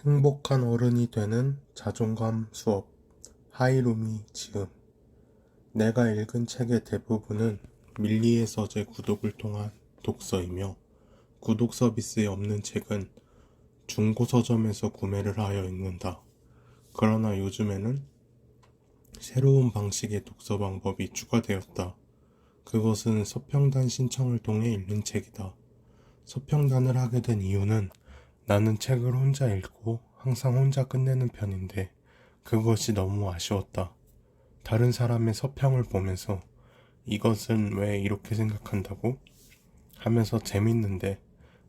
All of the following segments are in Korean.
행복한 어른이 되는 자존감 수업 하이루미 지음. 내가 읽은 책의 대부분은 밀리의 서재 구독을 통한 독서이며, 구독 서비스에 없는 책은 중고 서점에서 구매를 하여 읽는다. 그러나 요즘에는 새로운 방식의 독서 방법이 추가되었다. 그것은 서평단 신청을 통해 읽는 책이다. 서평단을 하게 된 이유는, 나는 책을 혼자 읽고 항상 혼자 끝내는 편인데 그것이 너무 아쉬웠다. 다른 사람의 서평을 보면서 이것은 왜 이렇게 생각한다고? 하면서 재밌는데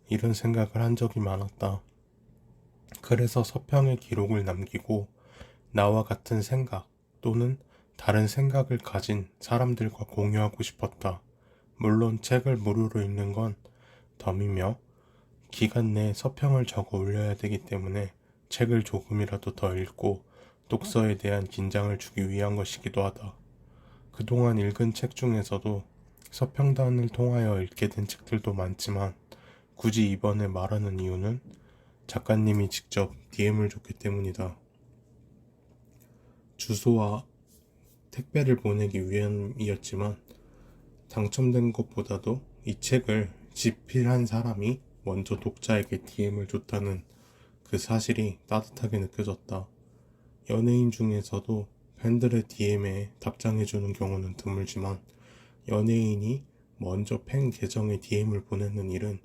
이런 생각을 한 적이 많았다. 그래서 서평의 기록을 남기고 나와 같은 생각 또는 다른 생각을 가진 사람들과 공유하고 싶었다. 물론 책을 무료로 읽는 건 덤이며 기간 내에 서평을 적어 올려야 되기 때문에 책을 조금이라도 더 읽고 독서에 대한 긴장을 주기 위한 것이기도 하다. 그동안 읽은 책 중에서도 서평단을 통하여 읽게 된 책들도 많지만, 굳이 이번에 말하는 이유는 작가님이 직접 DM을 줬기 때문이다. 주소와 택배를 보내기 위함이었지만, 당첨된 것보다도 이 책을 집필한 사람이 먼저 독자에게 DM을 줬다는 그 사실이 따뜻하게 느껴졌다. 연예인 중에서도 팬들의 DM에 답장해주는 경우는 드물지만, 연예인이 먼저 팬 계정에 DM을 보내는 일은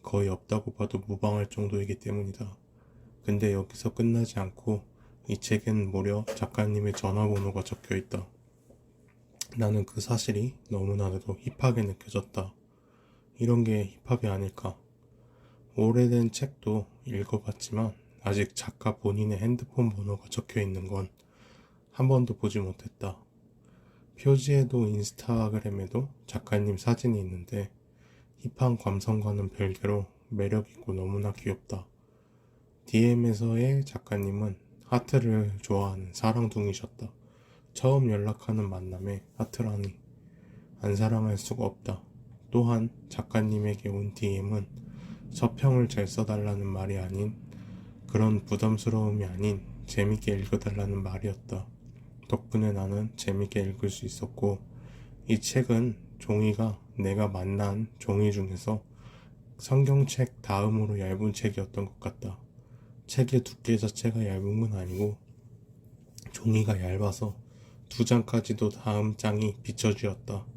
거의 없다고 봐도 무방할 정도이기 때문이다. 근데 여기서 끝나지 않고 이 책엔 무려 작가님의 전화번호가 적혀 있다. 나는 그 사실이 너무나도 힙하게 느껴졌다. 이런 게 힙합이 아닐까. 오래된 책도 읽어봤지만 아직 작가 본인의 핸드폰 번호가 적혀 있는 건 한 번도 보지 못했다. 표지에도 인스타그램에도 작가님 사진이 있는데 힙한 감성과는 별개로 매력있고 너무나 귀엽다. DM에서의 작가님은 하트를 좋아하는 사랑둥이셨다. 처음 연락하는 만남에 하트라니, 안 사랑할 수가 없다. 또한 작가님에게 온 DM은 서평을 잘 써달라는 말이 아닌, 그런 부담스러움이 아닌 재밌게 읽어달라는 말이었다. 덕분에 나는 재밌게 읽을 수 있었고, 이 책은 종이가 내가 만난 종이 중에서 성경책 다음으로 얇은 책이었던 것 같다. 책의 두께 자체가 얇은 건 아니고 종이가 얇아서 두 장까지도 다음 장이 비춰지었다.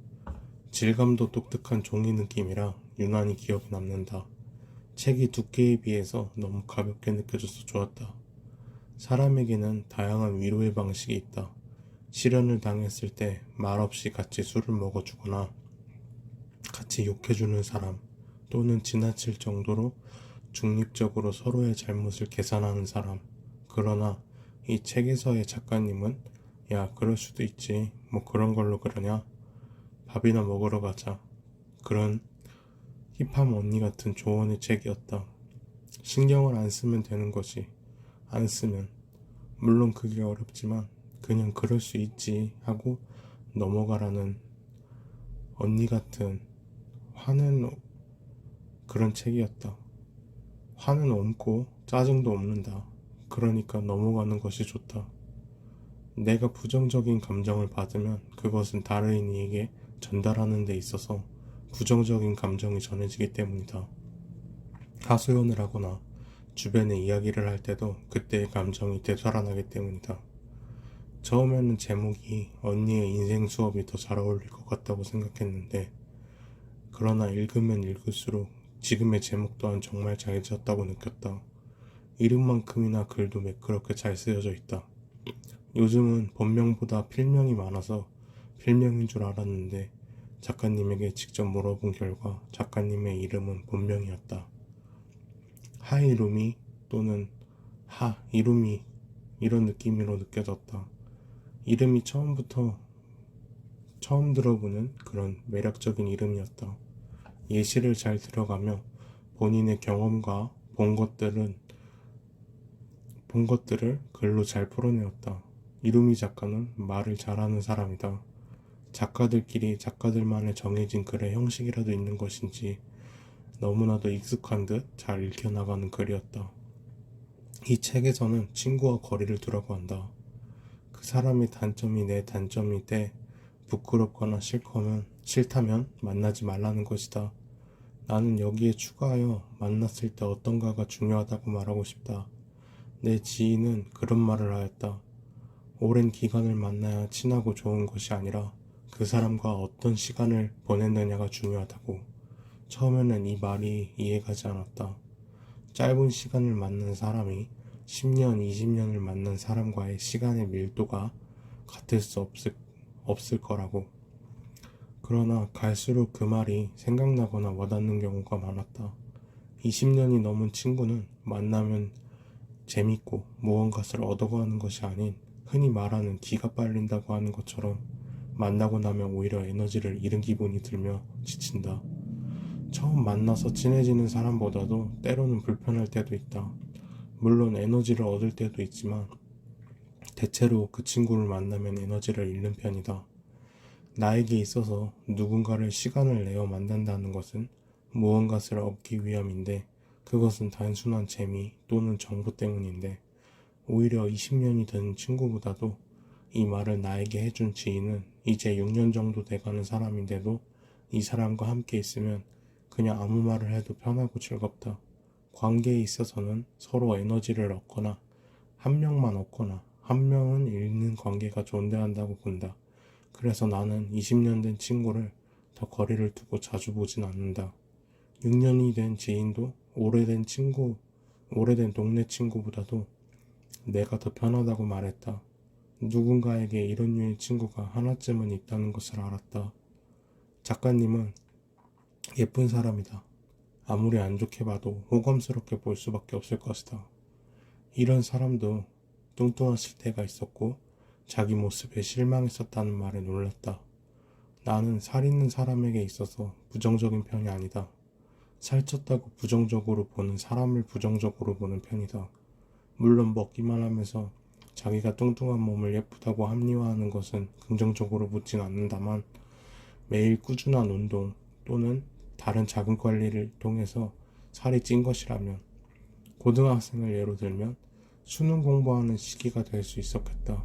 질감도 독특한 종이 느낌이라 유난히 기억에 남는다. 책이 두께에 비해서 너무 가볍게 느껴져서 좋았다. 사람에게는 다양한 위로의 방식이 있다. 시련을 당했을 때 말없이 같이 술을 먹어주거나 같이 욕해주는 사람, 또는 지나칠 정도로 중립적으로 서로의 잘못을 계산하는 사람. 그러나 이 책에서의 작가님은, 야, 그럴 수도 있지, 뭐 그런 걸로 그러냐, 밥이나 먹으러 가자, 그런 힙한 언니 같은 조언의 책이었다. 신경을 안 쓰면 되는 거지. 안 쓰면, 물론 그게 어렵지만 그냥 그럴 수 있지 하고 넘어가라는 언니 같은 화는 그런 책이었다. 화는 없고 짜증도 없는다. 그러니까 넘어가는 것이 좋다. 내가 부정적인 감정을 받으면 그것은 다른 이에게 전달하는 데 있어서 부정적인 감정이 전해지기 때문이다. 하소연을 하거나 주변에 이야기를 할 때도 그때의 감정이 되살아나기 때문이다. 처음에는 제목이 언니의 인생 수업이 더 잘 어울릴 것 같다고 생각했는데, 그러나 읽으면 읽을수록 지금의 제목 또한 정말 잘 지었다고 느꼈다. 이름만큼이나 글도 매끄럽게 잘 쓰여져 있다. 요즘은 본명보다 필명이 많아서 필명인 줄 알았는데, 작가님에게 직접 물어본 결과 작가님의 이름은 본명이었다. 하이루미 또는 이루미, 이런 느낌으로 느껴졌다. 이름이 처음 들어보는 그런 매력적인 이름이었다. 예시를 잘 들어가며 본인의 경험과 본 것들을 글로 잘 풀어내었다. 이루미 작가는 말을 잘하는 사람이다. 작가들끼리 작가들만의 정해진 글의 형식이라도 있는 것인지 너무나도 익숙한 듯 잘 읽혀나가는 글이었다. 이 책에서는 친구와 거리를 두라고 한다. 그 사람의 단점이 내 단점일 때 부끄럽거나 싫다면 만나지 말라는 것이다. 나는 여기에 추가하여 만났을 때 어떤가가 중요하다고 말하고 싶다. 내 지인은 그런 말을 하였다. 오랜 기간을 만나야 친하고 좋은 것이 아니라 그 사람과 어떤 시간을 보냈느냐가 중요하다고. 처음에는 이 말이 이해가지 않았다. 짧은 시간을 만난 사람이 10년, 20년을 만난 사람과의 시간의 밀도가 같을 수 없을 거라고. 그러나 갈수록 그 말이 생각나거나 와닿는 경우가 많았다. 20년이 넘은 친구는 만나면 재밌고 무언가를 얻어가는 것이 아닌 흔히 말하는 기가 빨린다고 하는 것처럼 만나고 나면 오히려 에너지를 잃은 기분이 들며 지친다. 처음 만나서 친해지는 사람보다도 때로는 불편할 때도 있다. 물론 에너지를 얻을 때도 있지만 대체로 그 친구를 만나면 에너지를 잃는 편이다. 나에게 있어서 누군가를 시간을 내어 만난다는 것은 무언가를 얻기 위함인데 그것은 단순한 재미 또는 정보 때문인데 오히려 20년이 된 친구보다도 이 말을 나에게 해준 지인은 이제 6년 정도 돼가는 사람인데도 이 사람과 함께 있으면 그냥 아무 말을 해도 편하고 즐겁다. 관계에 있어서는 서로 에너지를 얻거나 한 명만 얻거나 한 명은 잃는 관계가 존재한다고 본다. 그래서 나는 20년 된 친구를 더 거리를 두고 자주 보진 않는다. 6년이 된 지인도 오래된 동네 친구보다도 내가 더 편하다고 말했다. 누군가에게 이런 류의 친구가 하나쯤은 있다는 것을 알았다. 작가님은 예쁜 사람이다. 아무리 안 좋게 봐도 호감스럽게 볼 수밖에 없을 것이다. 이런 사람도 뚱뚱했을 때가 있었고 자기 모습에 실망했었다는 말에 놀랐다. 나는 살 있는 사람에게 있어서 부정적인 편이 아니다. 살쪘다고 부정적으로 보는 사람을 부정적으로 보는 편이다. 물론 먹기만 하면서 자기가 뚱뚱한 몸을 예쁘다고 합리화하는 것은 긍정적으로 보진 않는다만 매일 꾸준한 운동 또는 다른 자극 관리를 통해서 살이 찐 것이라면 고등학생을 예로 들면 수능 공부하는 시기가 될 수 있었겠다.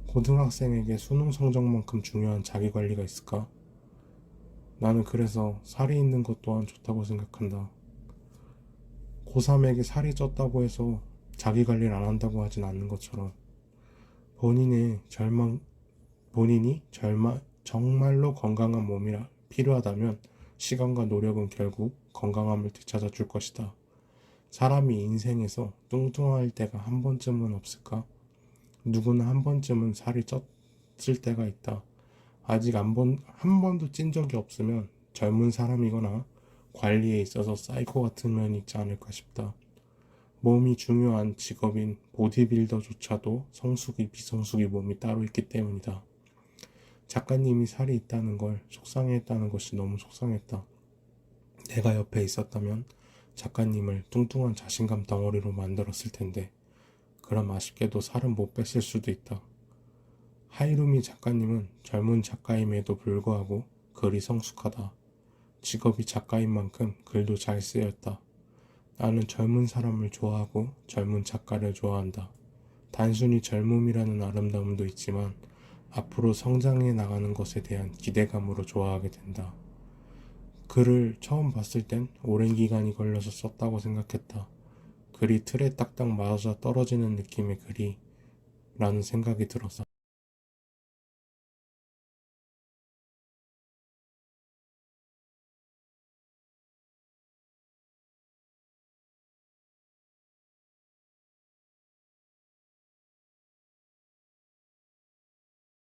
고등학생에게 수능 성적만큼 중요한 자기 관리가 있을까? 나는 그래서 살이 있는 것 또한 좋다고 생각한다. 고3에게 살이 쪘다고 해서 자기 관리를 안 한다고 하진 않는 것처럼 본인이 정말로 건강한 몸이라 필요하다면 시간과 노력은 결국 건강함을 되찾아 줄 것이다. 사람이 인생에서 뚱뚱할 때가 한 번쯤은 없을까? 누구나 한 번쯤은 살이 쪘을 때가 있다. 아직 한 번도 찐 적이 없으면 젊은 사람이거나 관리에 있어서 사이코 같은 면이 있지 않을까 싶다. 몸이 중요한 직업인 보디빌더조차도 성수기, 비성수기 몸이 따로 있기 때문이다. 작가님이 살이 있다는 걸 속상해했다는 것이 너무 속상했다. 내가 옆에 있었다면 작가님을 뚱뚱한 자신감 덩어리로 만들었을 텐데 그럼 아쉽게도 살은 못 뺐을 수도 있다. 하이루미 작가님은 젊은 작가임에도 불구하고 글이 성숙하다. 직업이 작가인 만큼 글도 잘 쓰였다. 나는 젊은 사람을 좋아하고 젊은 작가를 좋아한다. 단순히 젊음이라는 아름다움도 있지만 앞으로 성장해 나가는 것에 대한 기대감으로 좋아하게 된다. 글을 처음 봤을 땐 오랜 기간이 걸려서 썼다고 생각했다. 글이 틀에 딱딱 맞아 떨어지는 느낌의 글이라는 생각이 들었어.